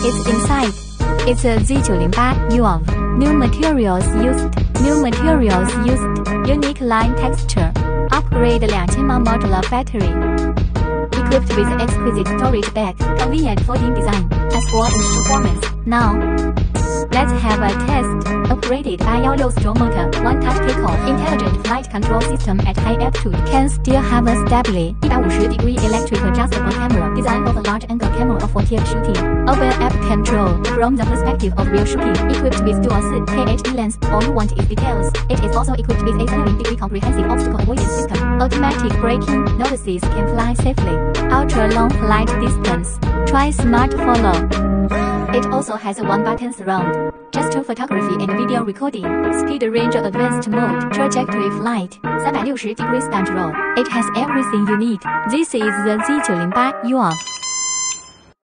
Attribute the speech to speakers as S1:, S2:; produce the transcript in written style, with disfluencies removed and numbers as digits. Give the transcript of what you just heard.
S1: It's inside. It's a Z908 UAV. New materials used. Unique line texture. Upgrade 2000 mAh modular battery. Equipped with exquisite storage bag. Convenient folding design. As for its performance, now let's have a test. Upgraded by 16 motor, one-touch takeoff, intelligent flight control system at high altitude. Can still have a stably 150-degree electric adjustable camera. Design of a large-angle camera for tier shooting. Open app control from the perspective of real shooting. Equipped with dual KHD lens. All you want is details. It is also equipped with a 70-degree comprehensive obstacle avoidance system. Automatic braking notices can fly safely. Ultra-long flight distance. Try smart follow. It also has a one-button surround. Gesture photography and video recording. Speed range advanced mode. Trajectory flight. 360 degree stunt roll. It has everything you need. This is the Z908 UAV.